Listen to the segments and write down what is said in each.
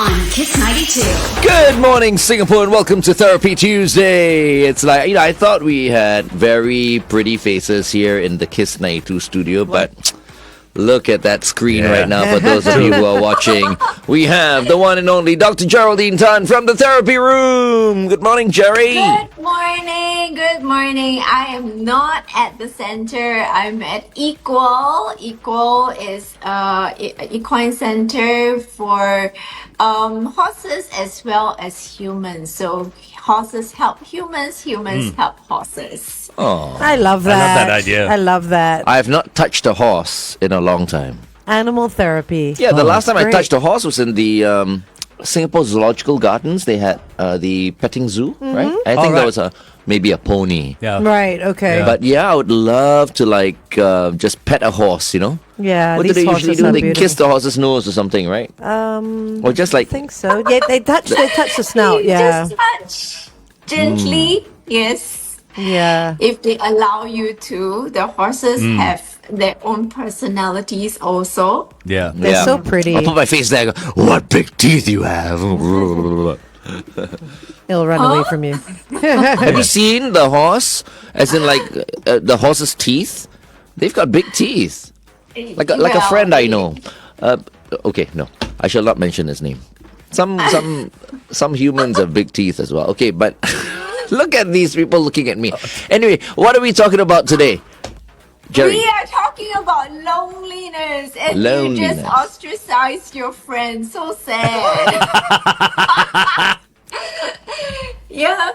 on Kiss 92. Good morning, Singapore, and welcome to Therapy Tuesday. It's like, I thought we had very pretty faces here in the Kiss 92 studio, but look at that screen right now for those of you who are watching. We have the one and only Dr. Geraldine Tan from the therapy room. Good morning, Jerry. Good morning. I am not at the center. I'm at Equal. Equal is equine center for horses as well as humans. So horses help humans, humans help horses. Oh, I love that. I love that idea. I love that. I have not touched a horse in a long time. Animal therapy. Yeah, the last time I great. touched a horse was in the Singapore Zoological Gardens. They had the petting zoo, right? I think that was maybe a pony. Yeah. Right, okay. Yeah. But yeah, I would love to just pet a horse, you know? Yeah, What do these they usually horses do? are They beautiful. kiss the horse's nose or something, right? Or just like I think so. Yeah, they touch the snout. Yeah. Just touch gently. Yes. Yeah. If they allow you to, the horses have their own personalities also. Yeah. They're so pretty. I'll put my face there and go, what big teeth you have. It'll run away from you. Have you seen the horse? As in like the horse's teeth? They've got big teeth. Like a friend I know. Okay, no. I shall not mention his name. Some humans have big teeth as well. Okay, but look at these people looking at me. Anyway, what are we talking about today? Jerry. We are talking about loneliness, and you just ostracized your friend. So sad. Yeah.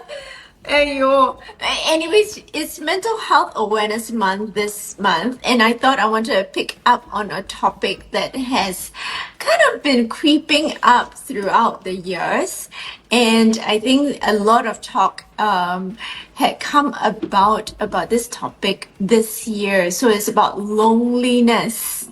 Anyways, it's Mental Health Awareness Month this month, and I thought I wanted to pick up on a topic that has kind of been creeping up throughout the years, and I think a lot of talk had come about this topic this year. So it's about loneliness.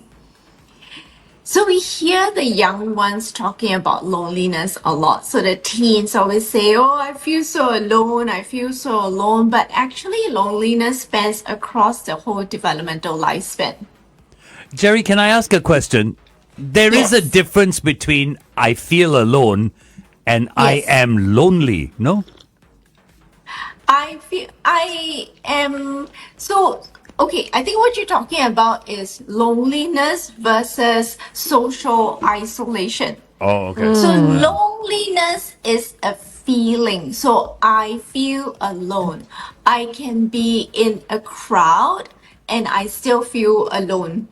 So we hear the young ones talking about loneliness a lot. So the teens always say, oh, I feel so alone. But actually, loneliness spans across the whole developmental lifespan. Jerry, can I ask a question? There is a difference between I feel alone and I am lonely, no? Okay, I think what you're talking about is loneliness versus social isolation. Oh, okay. So loneliness is a feeling. So I feel alone. I can be in a crowd and I still feel alone.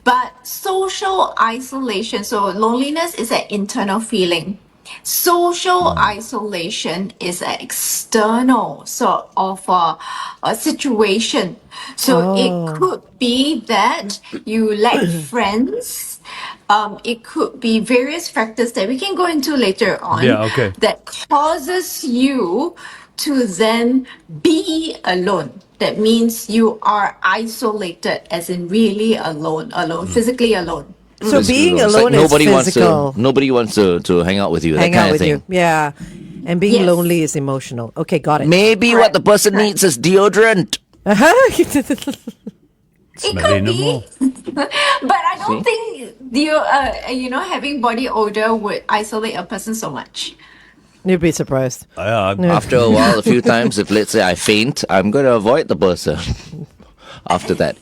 But social isolation, so loneliness is an internal feeling. Social isolation is an external sort of a situation. So it could be that you lack friends. It could be various factors that we can go into later on. Yeah, okay. That causes you to then be alone. That means you are isolated, as in really alone, physically alone. So being It's alone like nobody is physical. nobody wants to hang out with you. Hang that kind out of with thing. you. Yeah. And being Yes. lonely is emotional. Okay, got it. Maybe what the person needs is deodorant. It Smelly could no be, more. but I don't think having body odor would isolate a person so much. You'd be surprised. After a while, a few times, if let's say I faint, I'm going to avoid the person after that.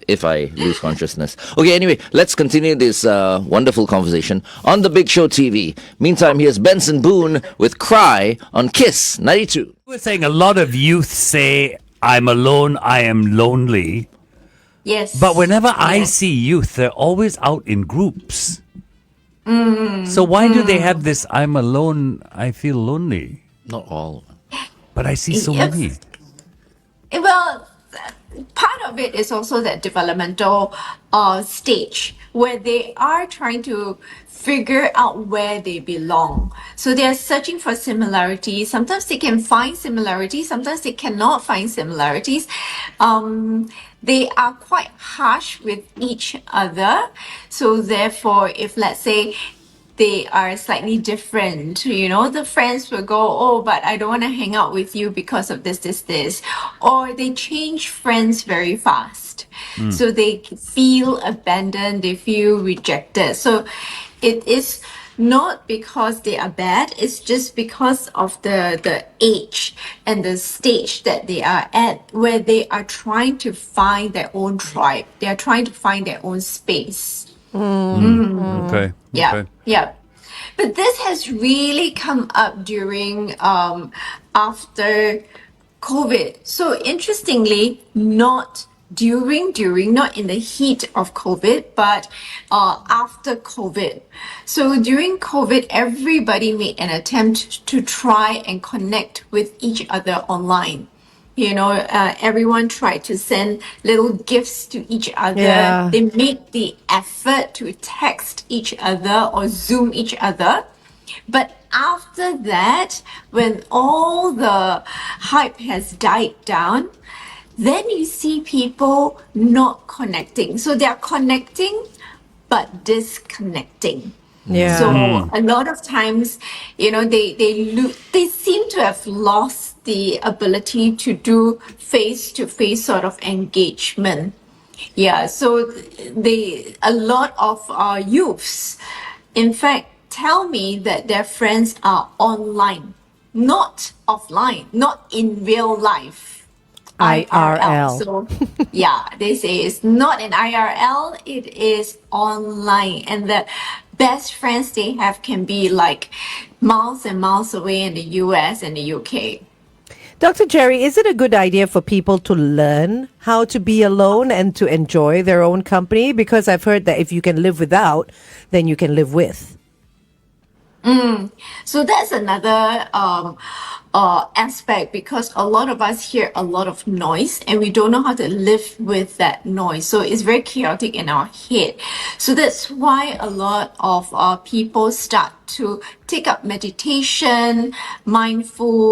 If I lose consciousness. Okay, anyway, let's continue this wonderful conversation on the Big Show TV. Meantime, here's Benson Boone with Cry on Kiss 92. You were saying a lot of youth say, I'm alone, I am lonely. Yes. But whenever I see youth, they're always out in groups. So why do they have this, I'm alone, I feel lonely? Not all. But I see so many. Well, part of it is also that developmental stage where they are trying to figure out where they belong. So they are searching for similarities. Sometimes they can find similarities. Sometimes they cannot find similarities. They are quite harsh with each other. So therefore, if let's say they are slightly different, the friends will go, oh, but I don't want to hang out with you because of this. Or they change friends very fast. So they feel abandoned, they feel rejected. So it is not because they are bad, it's just because of the age and the stage that they are at, where they are trying to find their own tribe. They are trying to find their own space. Okay. Yeah, Okay. yeah. But this has really come up during after COVID. So interestingly, not not in the heat of COVID, but after COVID. So during COVID, everybody made an attempt to try and connect with each other online. You know, everyone tried to send little gifts to each other. Yeah. They made the effort to text each other or Zoom each other. But after that, when all the hype has died down, then you see people not connecting. So they're connecting, but disconnecting. Yeah. So a lot of times, you know, they seem to have lost the ability to do face-to-face sort of engagement. Yeah, so a lot of youths, in fact, tell me that their friends are online, not offline, not in real life. IRL. So, yeah, they say it's not an IRL, it is online. And the best friends they have can be like miles and miles away in the US and the UK. Dr. Jerry, is it a good idea for people to learn how to be alone and to enjoy their own company? Because I've heard that if you can live without, then you can live with. So that's another aspect, because a lot of us hear a lot of noise and we don't know how to live with that noise. So it's very chaotic in our head. So that's why a lot of people start to take up meditation, mindfulness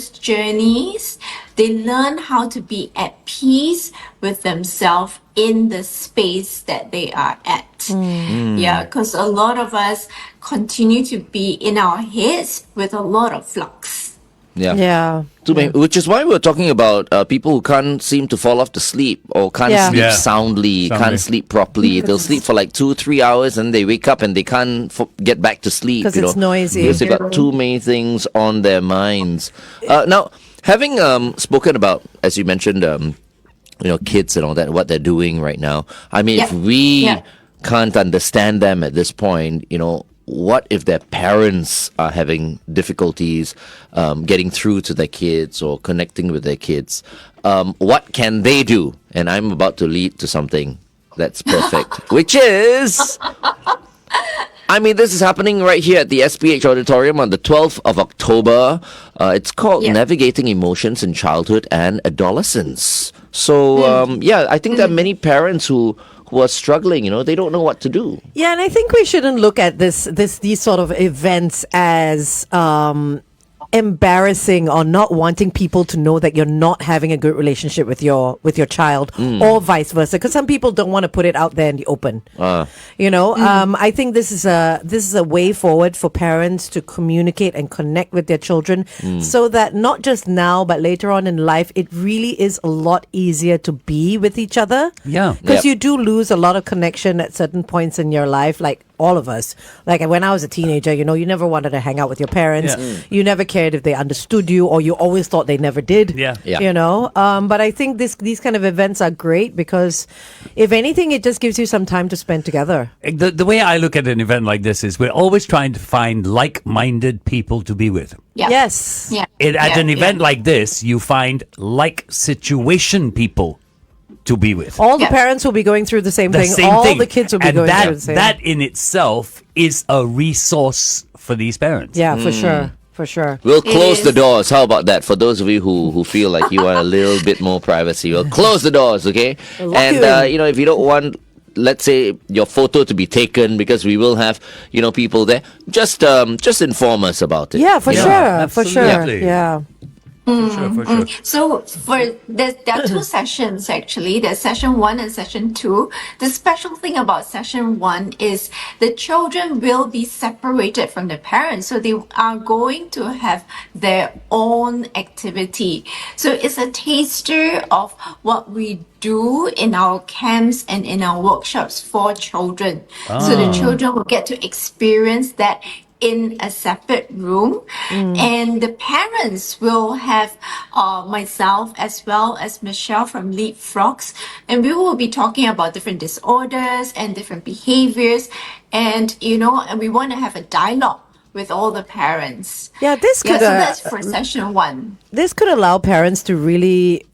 journeys. They learn how to be at peace with themselves in the space that they are at. Yeah, because a lot of us continue to be in our heads with a lot of flux. Yeah. Yeah. Which is why we're talking about people who can't seem to fall off to sleep or can't Yeah. sleep Yeah. soundly, can't sleep properly. They'll sleep for like 2-3 hours and they wake up and they can't get back to sleep. 'Cause it's noisy. Because they've got too many things on their minds. Now, having spoken about, as you mentioned, kids and all that, what they're doing right now. I mean, if we can't understand them at this point, what if their parents are having difficulties getting through to their kids or connecting with their kids? What can they do? And I'm about to lead to something that's perfect, which is... I mean, this is happening right here at the SPH Auditorium on the 12th of October. It's called Navigating Emotions in Childhood and Adolescence. So, I think there are many parents who are struggling, they don't know what to do. Yeah, and I think we shouldn't look at these sort of events as embarrassing or not wanting people to know that you're not having a good relationship with your child, or vice versa, because some people don't want to put it out there in the open. I think this is a way forward for parents to communicate and connect with their children, so that not just now but later on in life, it really is a lot easier to be with each other. Yeah. Because you do lose a lot of connection at certain points in your life, like all of us. Like when I was a teenager, you never wanted to hang out with your parents. You never cared if they understood you, or you always thought they never did. But I think these kind of events are great because, if anything, it just gives you some time to spend together. The way I look at an event like this is we're always trying to find like-minded people to be with. Yeah. Yes. Yeah. At an event like this, you find like situation people to be with. All the parents will be going through the same thing. Same All thing. the kids will be and going through the same. That in itself is a resource for these parents. Yeah, for sure. For sure. We'll close is. the doors. How about that? For those of you who feel like you want a little bit more privacy, we'll close the doors, okay? And, if you don't want, let's say, your photo to be taken, because we will have, people there, just inform us about it. Yeah, for sure. For sure. Absolutely. Yeah. For sure. So there are two sessions actually. There's session 1 and session 2. The special thing about session 1 is the children will be separated from the parents. So they are going to have their own activity. So it's a taster of what we do in our camps and in our workshops for children. So the children will get to experience that in a separate room, and the parents will have myself as well as Michelle from Leapfrogs, and we will be talking about different disorders and different behaviors, and and we want to have a dialogue with all the parents. Yeah, this could so that's for session 1. this could allow parents to really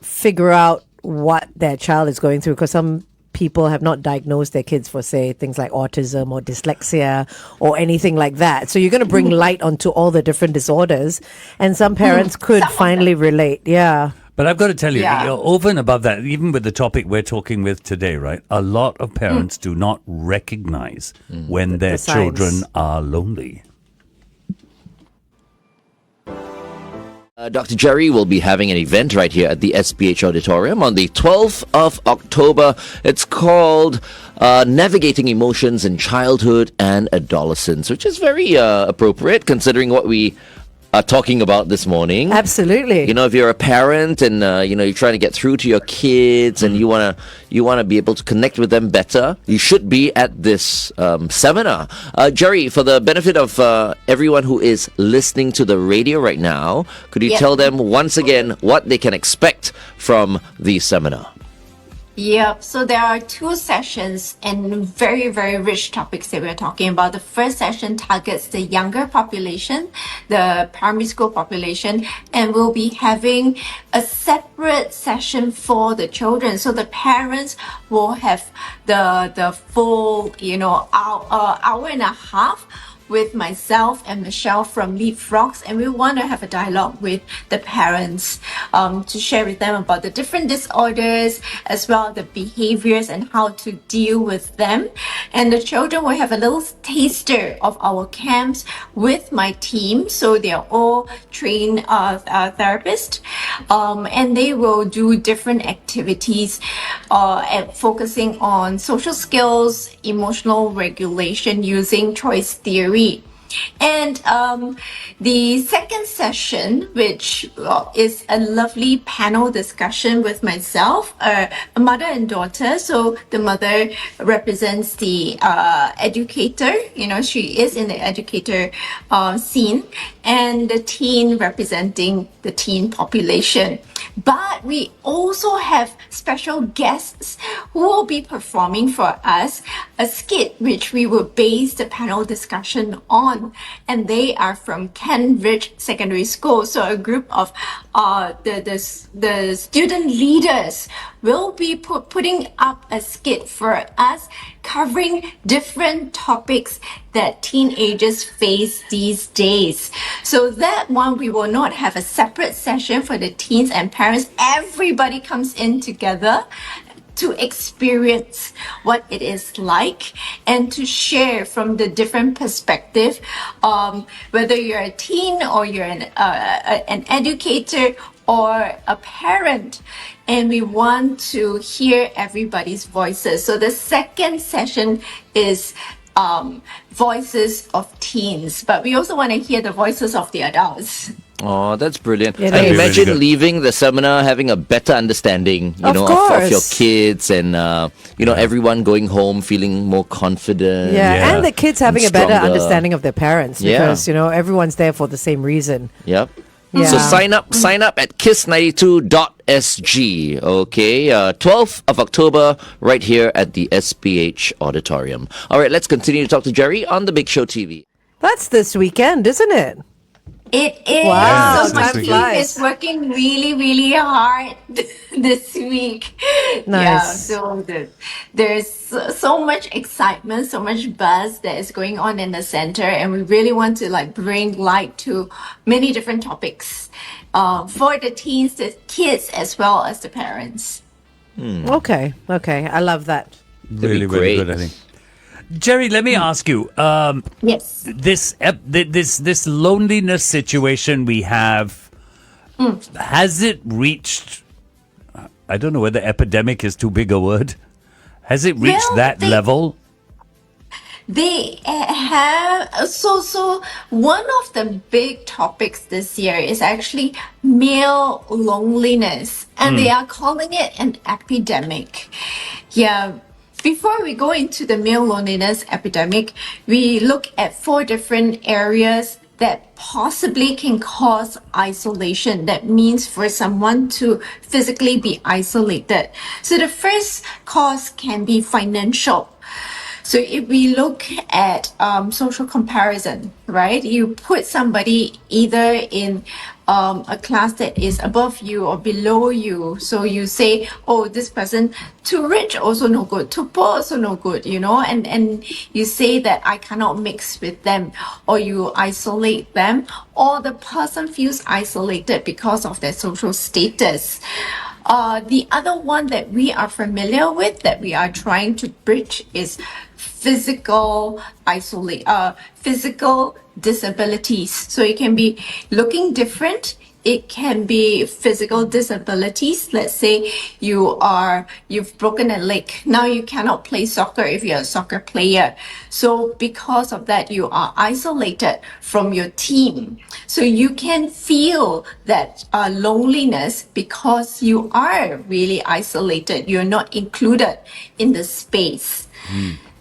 figure out what their child is going through, because some people have not diagnosed their kids for, say, things like autism or dyslexia or anything like that. So you're going to bring light onto all the different disorders, and some parents could finally relate. Yeah. But I've got to tell you, Yeah. over and above that, even with the topic we're talking with today, right? A lot of parents do not recognize when their signs. children are lonely. Dr. Jerry will be having an event right here at the SPH Auditorium on the 12th of October. It's called Navigating Emotions in Childhood and Adolescence, which is very appropriate considering what we are talking about this morning. Absolutely. If you're a parent and you're trying to get through to your kids and you wanna be able to connect with them better, you should be at this seminar. Jerry, for the benefit of everyone who is listening to the radio right now, could you tell them once again what they can expect from the seminar? Yep. So there are 2 sessions and very, very rich topics that we're talking about. The first session targets the younger population, the primary school population, and we'll be having a separate session for the children. So the parents will have the full, hour and a half with myself and Michelle from Leapfrogs, and we want to have a dialogue with the parents to share with them about the different disorders as well the behaviors and how to deal with them. And the children will have a little taster of our camps with my team, so they are all trained therapists, and they will do different activities and focusing on social skills, emotional regulation using choice theory. And the second session, which is a lovely panel discussion with myself, a mother and daughter. So the mother represents the educator, she is in the educator scene, and the teen representing the teen population. But we also have special guests who will be performing for us a skit which we will base the panel discussion on. And they are from Kent Ridge Secondary School. So a group of the student leaders will be putting up a skit for us covering different topics that teenagers face these days. So that one, we will not have a separate session for the teens and parents. Everybody comes in together to experience what it is like and to share from the different perspective, whether you're a teen or you're an educator or a parent, and we want to hear everybody's voices. So the second session is voices of teens, but we also want to hear the voices of the adults. Oh, that's brilliant. It I is. imagine Really good. leaving the seminar having a better understanding, Of of course. your kids and, everyone going home feeling more confident. Yeah, and the kids having a better stronger. understanding of their parents, Yeah. because everyone's there for the same reason. Yep. Yeah. So sign up at kiss92.sg. Okay, 12th of October, right here at the SPH Auditorium. All right, let's continue to talk to Jerry on the Big Show TV. That's this weekend, isn't it? It is. Wow, So my time team flies. is working really, really hard this week. Nice. Yeah, so there's so much excitement, so much buzz that is going on in the center, and we really want to bring light to many different topics for the teens, the kids, as well as the parents. Okay, I love that. Really, be really great. good, I think. Jerry, let me ask you, Yes. this loneliness situation we have Has it reached, I don't know whether epidemic is too big a word. Has it reached that level? They have so one of the big topics this year is actually male loneliness, and they are calling it an epidemic. Yeah. Before we go into the male loneliness epidemic, we look at 4 different areas that possibly can cause isolation. That means for someone to physically be isolated. So the first cause can be financial. So if we look at social comparison, right? You put somebody either in a class that is above you or below you. So you say, oh, this person too rich, also no good, too poor, also no good, and you say that I cannot mix with them, or you isolate them, or the person feels isolated because of their social status. The other one that we are familiar with, that we are trying to bridge, is physical disabilities. So it can be looking different. It can be physical disabilities. Let's say you've broken a leg. Now you cannot play soccer if you're a soccer player. So because of that, you are isolated from your team. So you can feel that loneliness because you are really isolated. You're not included in the space.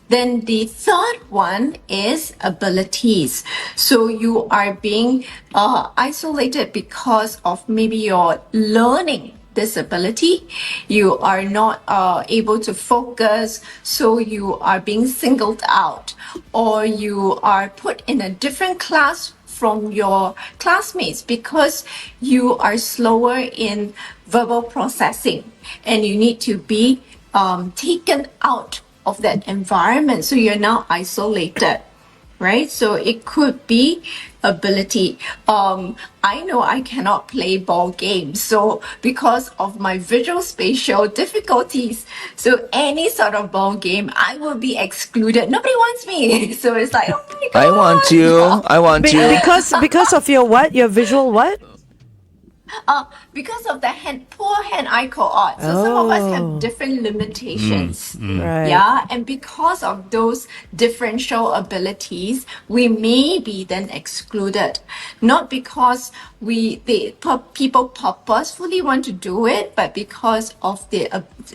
Then the third one is abilities. So you are being isolated because of maybe your learning disability. You are not able to focus, so you are being singled out, or you are put in a different class from your classmates because you are slower in verbal processing, and you need to be taken out of that environment. So you're now isolated, right? So it could be ability. I know I cannot play ball games, so because of my visual spatial difficulties, so any sort of ball game, I will be excluded. Nobody wants me. So it's like, oh my God. I want you. Because of your what? Your visual what? Because of the poor hand-eye coordination. So some of us have different limitations. Right. Yeah, and because of those differential abilities, we may be then excluded. Not because people purposefully want to do it, but because of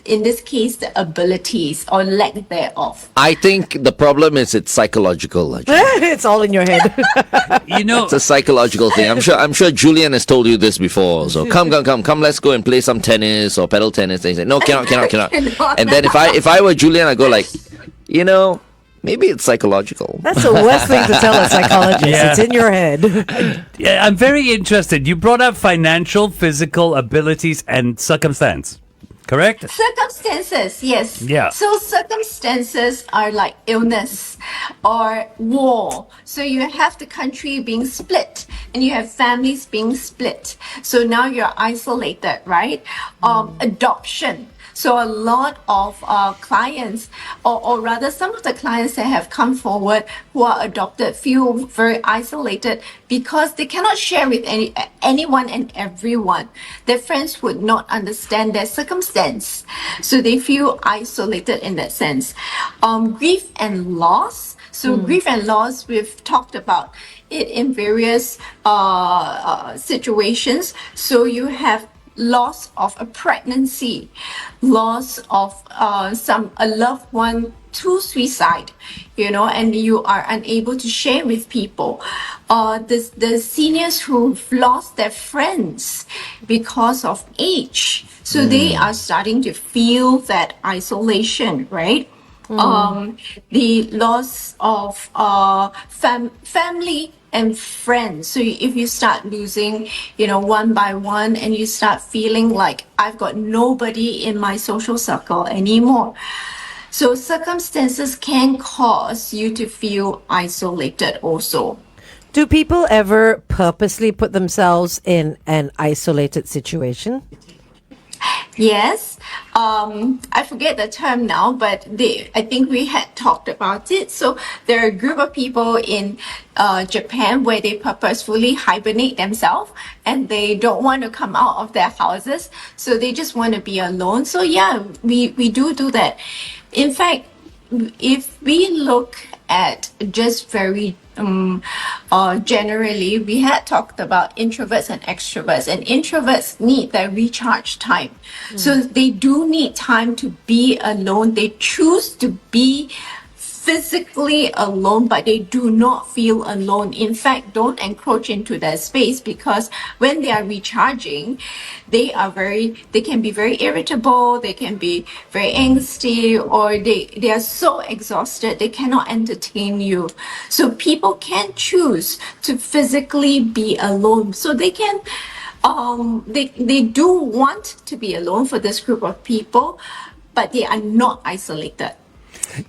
in this case, the abilities or lack thereof. I think the problem is it's psychological. It's all in your head. It's a psychological thing. I'm sure Julian has told you this before. So come, let's go and play some tennis or paddle tennis. And he said, no, cannot. And then if I were Julian, I'd go like, maybe it's psychological. That's the worst thing to tell a psychologist. Yeah. It's in your head. Yeah, I'm very interested. You brought up financial, physical abilities, and circumstance. Correct? Circumstances, yes. Yeah. So circumstances are like illness or war. So you have the country being split and you have families being split. So now you're isolated, right? Adoption. So a lot of clients, or rather some of the clients that have come forward who are adopted, feel very isolated because they cannot share with anyone and everyone. Their friends would not understand their circumstance. So they feel isolated in that sense. Grief and loss. So grief and loss, we've talked about it in various situations. So you have loss of a pregnancy, loss of a loved one to suicide, and you are unable to share with people. The seniors who've lost their friends because of age, so they are starting to feel that isolation, right? The loss of family and friends. So if you start losing, one by one, and you start feeling like I've got nobody in my social circle anymore. So circumstances can cause you to feel isolated also. Do people ever purposely put themselves in an isolated situation? Yes, I forget the term now, but I think we had talked about it. So there are a group of people in Japan where they purposefully hibernate themselves and they don't want to come out of their houses. So they just want to be alone. So yeah, we do that. In fact, if we look at just very generally, we had talked about introverts and extroverts, and introverts need that recharge time. So they do need time to be alone. They choose to be physically alone, but they do not feel alone. In fact, don't encroach into their space, because when they are recharging, they can be very irritable, they can be very angsty, or they are so exhausted they cannot entertain you. So people can choose to physically be alone. So they can they do want to be alone for this group of people, but they are not isolated.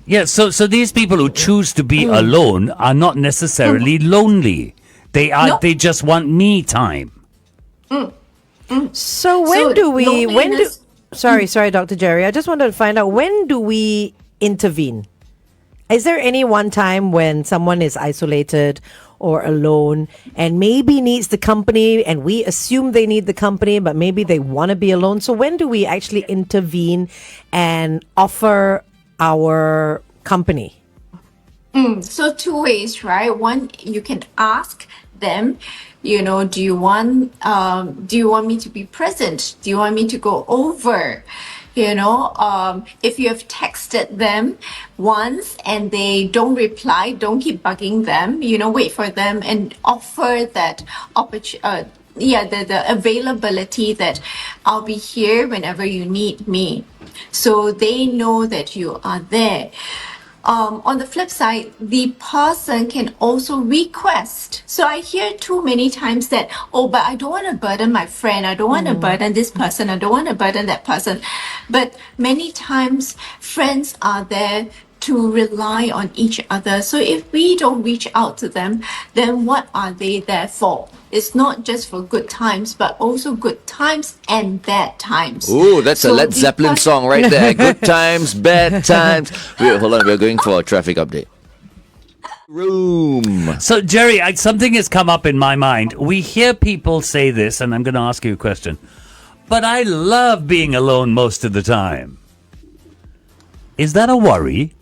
Yeah, so these people who choose to be alone are not necessarily lonely. They just want me time. So when do loneliness- sorry, Dr. Jerry, I just wanted to find out, when do we intervene? Is there any one time when someone is isolated or alone and maybe needs the company, and we assume they need the company, but maybe they want to be alone? So when do we actually intervene and offer our company? So two ways, right? One, you can ask them, do you want me to be present? Do you want me to go over? If you have texted them once and they don't reply, don't keep bugging them. Wait for them and offer that opportunity. The availability that I'll be here whenever you need me. So they know that you are there. On the flip side, the person can also request. So I hear too many times that, but I don't want to burden my friend. I don't want to burden this person. I don't want to burden that person. But many times friends are there to rely on each other. So if we don't reach out to them, then what are they there for? It's not just for good times, but also good times and bad times. Ooh, that's a Led Zeppelin song right there. Good times, bad times. Hold on, we're going for a traffic update. Room. So, Jerry, something has come up in my mind. We hear people say this, and I'm going to ask you a question. But I love being alone most of the time. Is that a worry?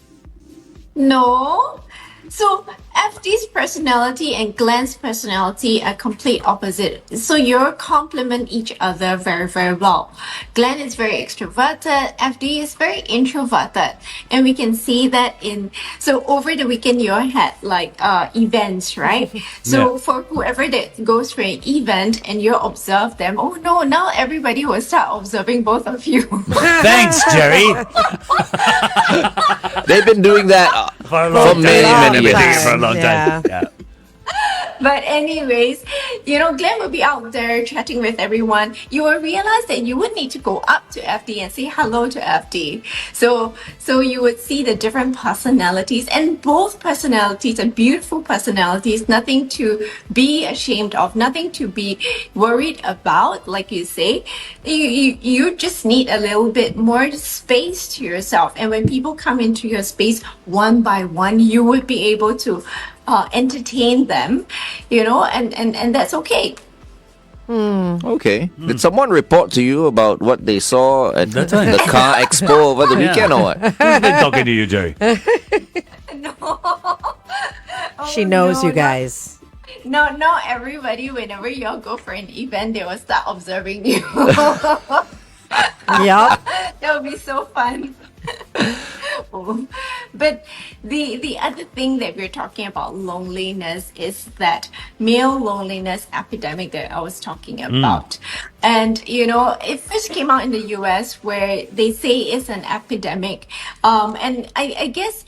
No. So FD's personality and Glenn's personality are complete opposite. So you complement each other very, very well. Glenn is very extroverted. FD is very introverted. And we can see that so over the weekend you had events, right? So for whoever that goes for an event and you observe them, oh no, now everybody will start observing both of you. Thanks, Jerry. They've been doing that for many years. For a long time. Yeah. But anyways, Glenn will be out there chatting with everyone. You will realize that you would need to go up to FD and say hello to FD. So you would see the different personalities, and both personalities are beautiful personalities. Nothing to be ashamed of, nothing to be worried about. Like you say, you just need a little bit more space to yourself. And when people come into your space one by one, you would be able to entertain them, and that's okay. Okay. Did someone report to you about what they saw at the car expo over the weekend or what? Who's been talking to you, Jerry? No. She knows you guys. No, not everybody. Whenever you all go for an event, they will start observing you. Yep. That would be so fun. But the other thing that we're talking about loneliness is that male loneliness epidemic that I was talking about. And it first came out in the US, where they say it's an epidemic. And I guess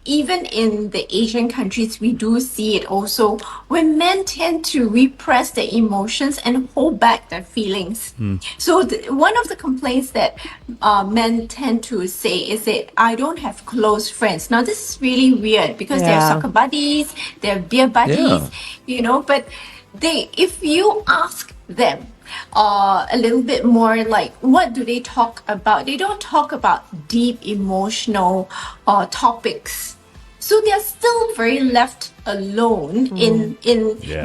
even in the Asian countries, we do see it also, when men tend to repress their emotions and hold back their feelings. So one of the complaints that men tend to say is that I don't have close friends. Now this is really weird, because they're soccer buddies, they're beer buddies, but if you ask them, a little bit more like, what do they talk about? They don't talk about deep emotional topics. So they're still very left alone in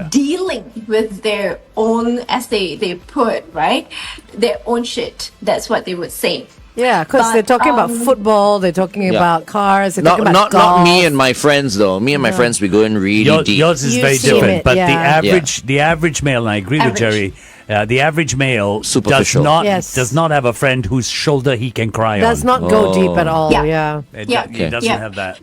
dealing with their own, as they put, right? Their own shit. That's what they would say. Yeah, because they're talking about football, they're talking about cars, they're talking about golf. Not me and my friends though. Me and my friends, we go in really deep. Yours is very seen different, it, but yeah. the average male, and I agree with Jerry. The average male Superficial. does not have a friend whose shoulder he can cry Does on. not go deep at all. Yeah. He doesn't have that.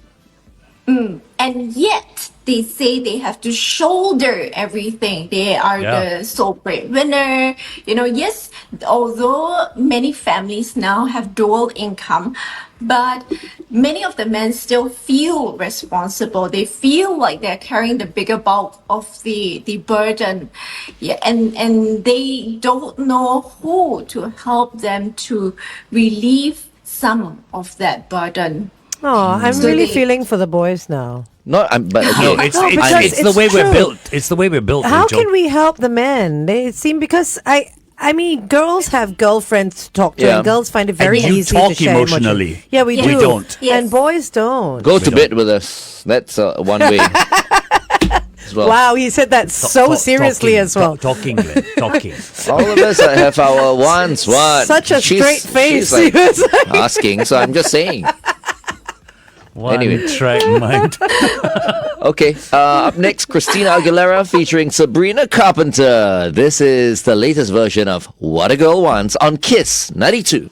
And yet they say they have to shoulder everything. They are the sole breadwinner. Yes, although many families now have dual income, but many of the men still feel responsible. They feel like they're carrying the bigger bulk of the burden. Yeah, and they don't know who to help them to relieve some of that burden. Oh, I'm really feeling for the boys now. But okay. It's the way we're built. It's the way we're built. How Rachel. can we help the men? They seem, because I mean, girls have girlfriends to talk to, and girls find it very And you easy talk to share emotionally. emotions. Yeah, we do. We don't. Yes. And boys don't. Go to bed with us. That's one way. As well. Wow, he said that so seriously as well. Talking, Glenn, talking. All of us have our wants. What? Such a straight face. She's like asking, so I'm just saying. One track mind. Okay, up next, Christina Aguilera featuring Sabrina Carpenter. This is the latest version of What a Girl Wants on Kiss 92.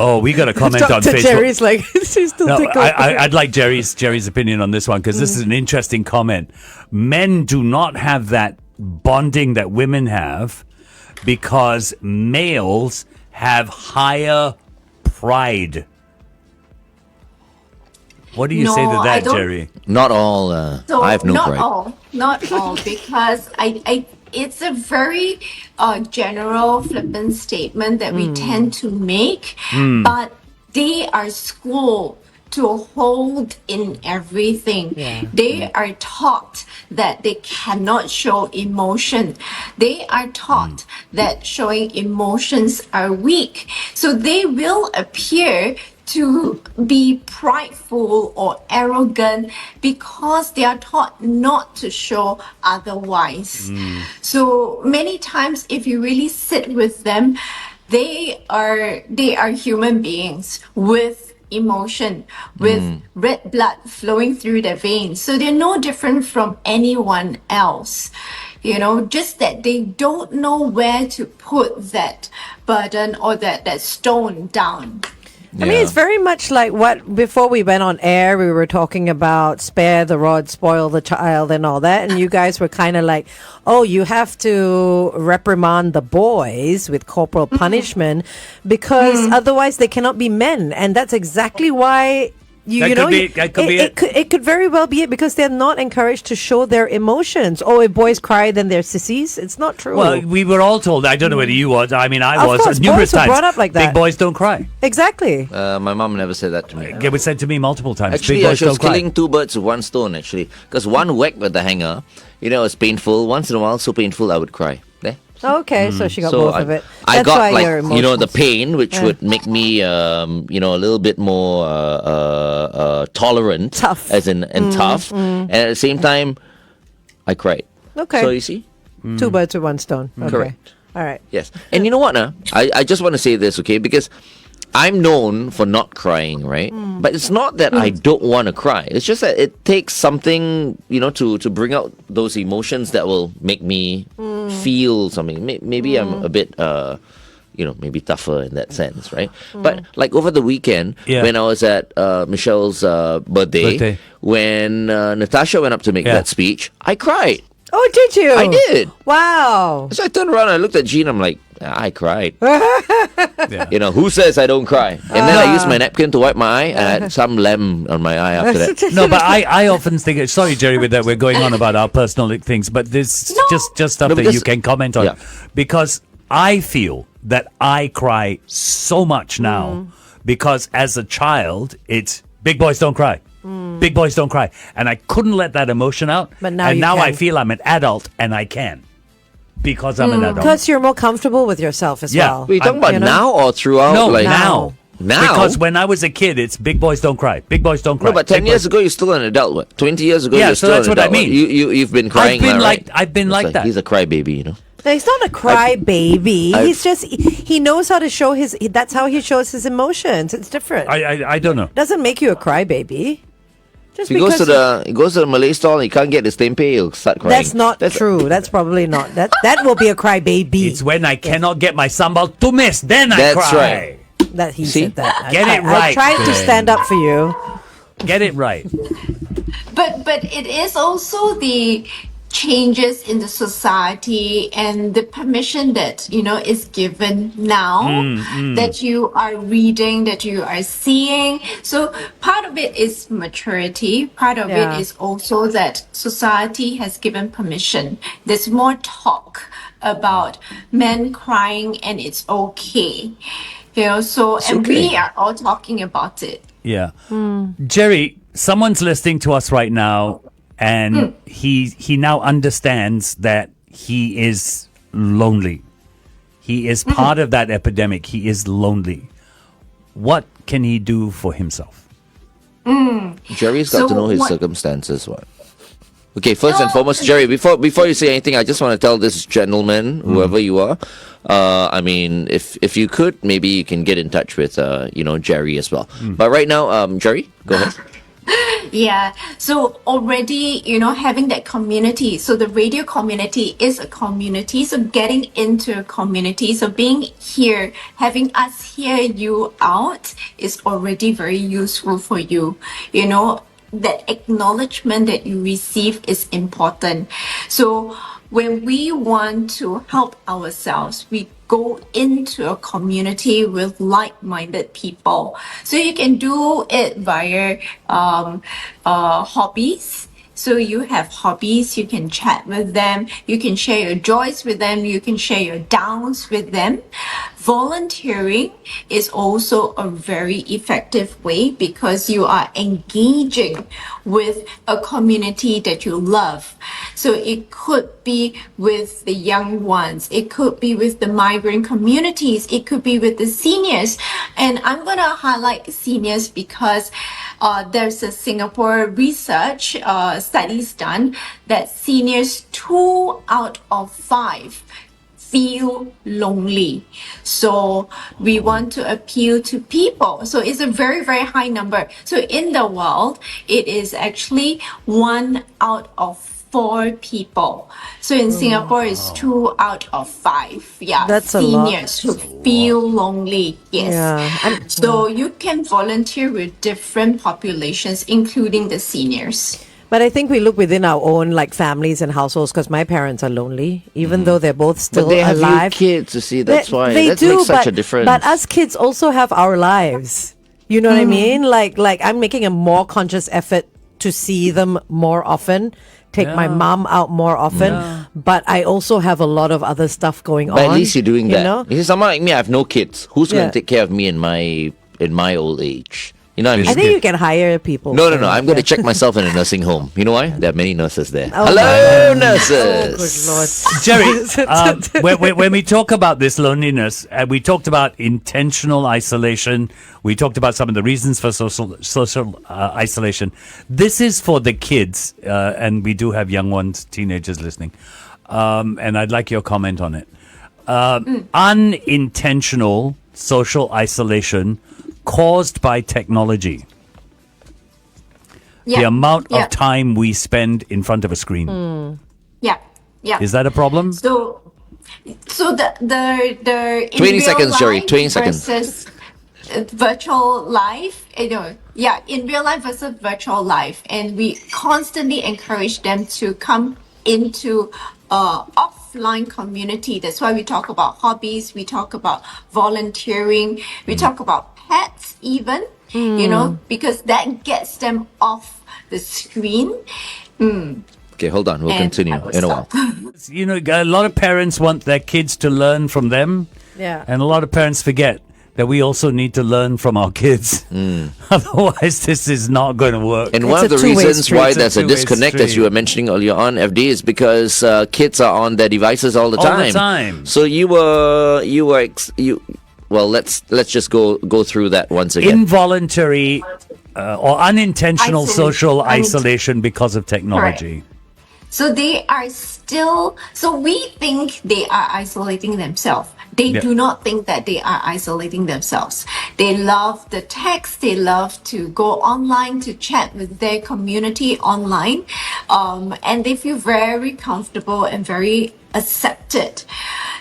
Oh, we got a comment on Dr. Facebook. Jerry's like, she's still No, tickling. I'd like Jerry's opinion on this one, because this is an interesting comment. Men do not have that bonding that women have because males have higher pride. What do you say to that, Jerry? Not all. I have no pride. Not all, because it's a very general, flippant statement that we tend to make, but they are schooled to hold in everything. They are taught that they cannot show emotion. They are taught that showing emotions are weak. So they will appear to be prideful or arrogant because they are taught not to show otherwise. So many times, if you really sit with them, they are human beings with emotion, with red blood flowing through their veins. So they're no different from anyone else. Just that they don't know where to put that burden or that stone down. I mean, it's very much like what, before we went on air, we were talking about spare the rod, spoil the child and all that. And you guys were kind of like, oh, you have to reprimand the boys with corporal punishment because otherwise they cannot be men. And that's exactly why... It could very well be it, because they're not encouraged to show their emotions. Oh, if boys cry, then they're sissies. It's not true. Well, we were all told. I don't know whether you was. I mean, I was course, numerous boys were times. brought up like that. Big boys don't cry. Exactly. My mom never said that to me. It was said to me multiple times. Actually, Big boys she was don't cry. killing two birds with one stone, actually. Because one whack with the hanger, it's painful. Once in a while, so painful, I would cry. There. Okay, so she got So both of it. I That's got why like your emotions. the pain, which would make me a little bit more tolerant, Tough. as in and tough, and at the same time, I cried. Okay. So you see, Two birds with one stone. Okay. Correct. All right. Yes, and you know what? I just want to say this, okay, because I'm known for not crying, right? But it's not that I don't want to cry. It's just that it takes something, to bring out those emotions that will make me feel something. Maybe I'm a bit, maybe tougher in that sense, right? But like over the weekend, when I was at Michelle's birthday, when Natasha went up to make that speech, I cried. Oh, did you? I did. Wow. So I turned around and I looked at Jean. I'm like, I cried. Who says I don't cry? And then I used my napkin to wipe my eye, and I had some lamb on my eye after that. No, but I often think. Sorry, Jerry, with that we're going on about our personal things, but this just stuff that you can comment on, because I feel that I cry so much now because as a child, it's big boys don't cry. Big boys don't cry. And I couldn't let that emotion out. But now and you now can. I feel I'm an adult and I can. because I'm an adult. Because you're more comfortable with yourself as Yeah. well. Wait, you talking about You know? now or throughout? No, like, now. Now? Because when I was a kid, it's big boys don't cry. Big boys don't cry. No, but 10 Big years boys- ago, you're still an adult. What? 20 years ago, Yeah, you're so still that's an what I adult. mean. You've been crying. been now, like- right? I've been It's like that. He's a crybaby, you know. No, he's not a cry baby. I've- He's just he knows how to show his. That's how he shows his emotions. It's different. I don't know. Doesn't make you a cry baby. Just If he goes because to the Malay stall and he can't get his tempeh, he'll start crying. that's not true. That's probably not. That will be a cry baby. It's when I cannot get my sambal tumis, then I That's cry. right. That he See? said that. Get it I right, tried to Glenn. stand up for you. Get it right. But it is also the changes in the society and the permission that is given now that you are reading, that you are seeing. So part of it is maturity, part of Yeah. it is also that society has given permission. There's more talk about men crying and it's okay, so and okay. we are all talking about it. Yeah. Jerry, someone's listening to us right now, and he now understands that he is lonely. He is part of that epidemic. He is lonely. What can he do for himself? Jerry's got So to know his what- circumstances. What? Okay, first and foremost, Jerry. Before you say anything, I just want to tell this gentleman, whoever you are. I mean, if you could, maybe you can get in touch with Jerry as well. But right now, Jerry, go ahead. Yeah. So already, having that community. So the radio community is a community. So getting into a community. So being here, having us hear you out is already very useful for you. That acknowledgement that you receive is important. So when we want to help ourselves, we go into a community with like-minded people. So you can do it via hobbies. So you have hobbies, you can chat with them, you can share your joys with them, you can share your downs with them. Volunteering is also a very effective way because you are engaging with a community that you love. So it could be with the young ones, it could be with the migrant communities, it could be with the seniors. And I'm going to highlight seniors because there's a Singapore research studies done that seniors 2 out of 5 feel lonely. So we want to appeal to people. So it's a very, very high number. So in the world, it is actually 1 out of 4 people. So in Singapore, it's 2 out of 5. Yeah, That's a lot. seniors who feel lonely. Yes. Yeah. So you can volunteer with different populations, including the seniors. But I think we look within our own families and households because my parents are lonely, even though they're both still But they have alive. you kids, you see. That's why. They That do, makes such but, a difference. But us kids also have our lives. You know what I mean? Like I'm making a more conscious effort to see them more often, take my mom out more often. But I also have a lot of other stuff going on. But at least you're doing that. know? You see, someone like me, I have no kids. Who's going Yeah. to take care of me in my old age? You know what I mean? I think you can hire people. No. for I'm it, going to yeah. check myself in a nursing home. You know why? There are many nurses there. Oh, Hello, Oh, nurses. good Lord. Jerry, when we talk about this loneliness, we talked about intentional isolation. We talked about some of the reasons for social isolation. This is for the kids, and we do have young ones, teenagers listening. And I'd like your comment on it. Unintentional social isolation caused by technology. Yeah. The amount yeah. of time we spend in front of a screen. Yeah. Yeah. Is that a problem? So the in 20 real seconds, Jerry, life 20 seconds. versus virtual life, in real life versus virtual life, and we constantly encourage them to come into offline community. That's why we talk about hobbies, we talk about volunteering, we talk about pets even, because that gets them off the screen. Okay, hold on. We'll And continue I will in a while. stop. A lot of parents want their kids to learn from them, Yeah. and a lot of parents forget that we also need to learn from our kids. Otherwise, this is not going to work. And It's one of a the two-way reasons street. why It's a there's a two-way disconnect, as you were street. mentioning earlier on, FD, is because kids are on their devices all the All time. the time. So well, let's just go through that once again. Involuntary or unintentional social Isolation. isolation because of technology. So they are still, so we think they are isolating themselves. They Yeah. do not think that they are isolating themselves. They love the text. They love to go online to chat with their community online. And they feel very comfortable and very accepted.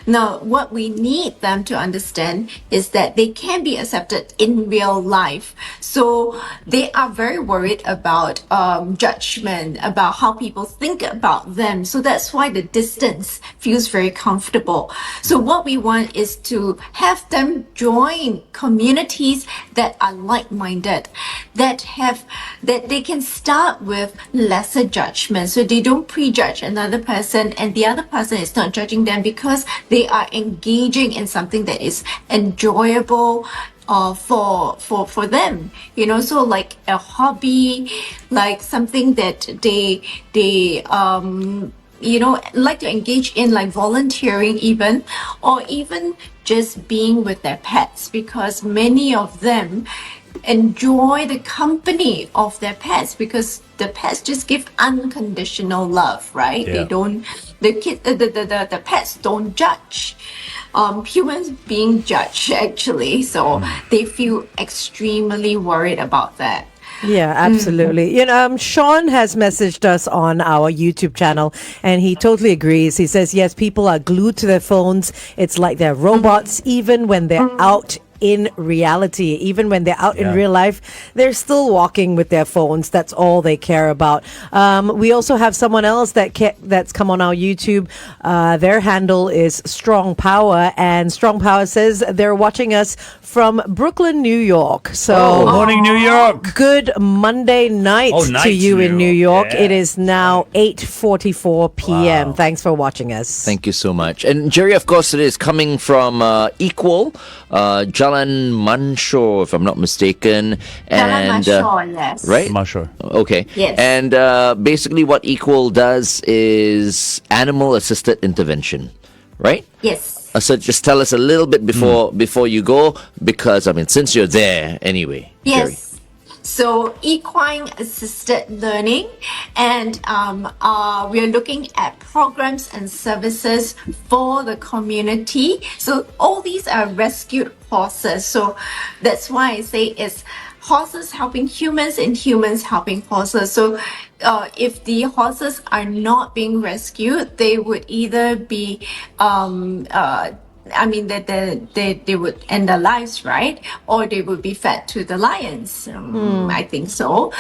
Now, what we need them to understand is that they can be accepted in real life. So they are very worried about judgment, about how people think about them. So that's why the distance feels very comfortable. So what we want is to have them join communities that are like-minded, that they can start with lesser judgment. So they don't prejudge another person, and the other person is not judging them because they are engaging in something that is enjoyable for them, so like a hobby, like something that they like to engage in, like volunteering even, or even just being with their pets, because many of them enjoy the company of their pets because the pets just give unconditional love, right? Yeah. They don't, the pets don't judge. Humans being judged actually, so they feel extremely worried about that. Yeah, absolutely. Sean has messaged us on our YouTube channel, and he totally agrees. He says, yes, people are glued to their phones. It's like they're robots, even when they're out in reality, even when they're out in real life, they're still walking with their phones. That's all they care about. We also have someone else that's come on our YouTube. Their handle is Strong Power, and Strong Power says they're watching us from Brooklyn, New York. So Morning, New York. good Monday night night to you in New York. Yeah. It is now 8:44 p.m. Wow. Thanks for watching us. Thank you so much. And Jerry, of course, it is coming from Equal, Jalan Manshor, if I'm not mistaken. And Jalan Mashor, yes. right? I'm not sure. Okay. Yes. And basically what Equal does is animal-assisted intervention, right? Yes. So just tell us a little bit before you go, because, I mean, since you're there anyway, Jerry. Yes. So equine-assisted learning, and we're looking at programs and services for the community. So all these are rescued horses. So that's why I say it's horses helping humans and humans helping horses. So if the horses are not being rescued, they would either be they would end their lives, right? Or they would be fed to the lions. I think so.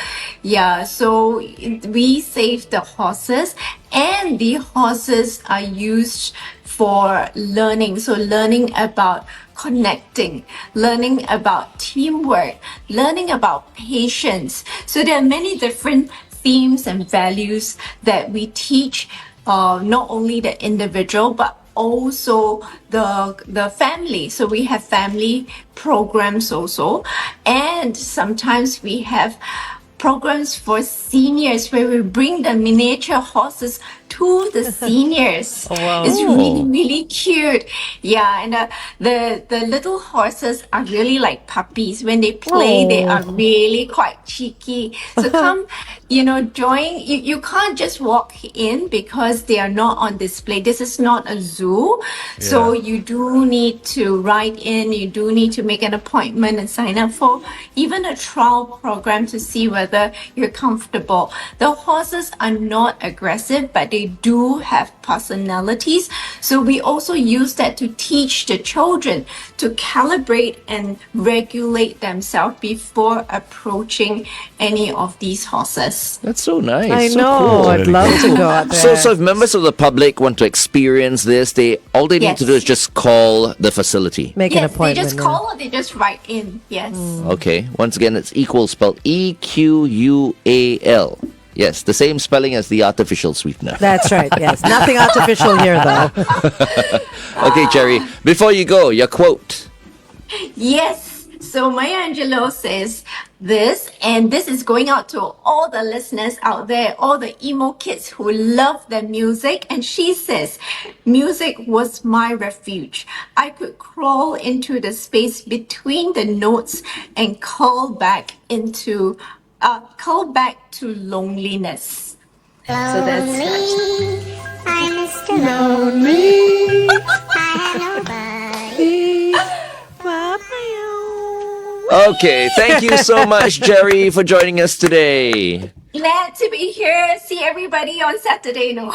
Yeah, so we save the horses, and the horses are used for learning. So learning about connecting, learning about teamwork, learning about patience. So there are many different themes and values that we teach, not only the individual, but also the family. So we have family programs also, and sometimes we have programs for seniors where we bring the miniature horses to the seniors. Oh, wow. It's really, really cute. Yeah, and the little horses are really like puppies. When they play, they are really quite cheeky. So come, join. You can't just walk in because they are not on display. This is not a zoo. So you do need to write in. You do need to make an appointment and sign up for even a trial program to see whether you're comfortable. The horses are not aggressive, but they do have personalities. So we also use that to teach the children to calibrate and regulate themselves before approaching any of these horses. That's so nice. I So know. cool. I'd love to go out there. So if members of the public want to experience this, all they need to do is just call the facility. Make an Yes, they appointment. just call or they just write in. Yes. Okay. Once again, it's Equal, spelled EQUAL. Yes, the same spelling as the artificial sweetener. That's right. Yes, nothing artificial here, though. Okay, Jerry. Before you go, your quote. Yes. So Maya Angelou says this, and this is going out to all the listeners out there, all the emo kids who love their music. And she says, music was my refuge. I could crawl into the space between the notes and call back to loneliness. So that's Lonely, I'm Mr. Lonely. I have nobody. Okay, thank you so much, Jerry, for joining us today. glad to be here. See everybody on Saturday. No.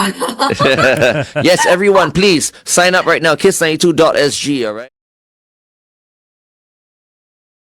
Yes, everyone, please sign up right now, kiss92.sg, all right?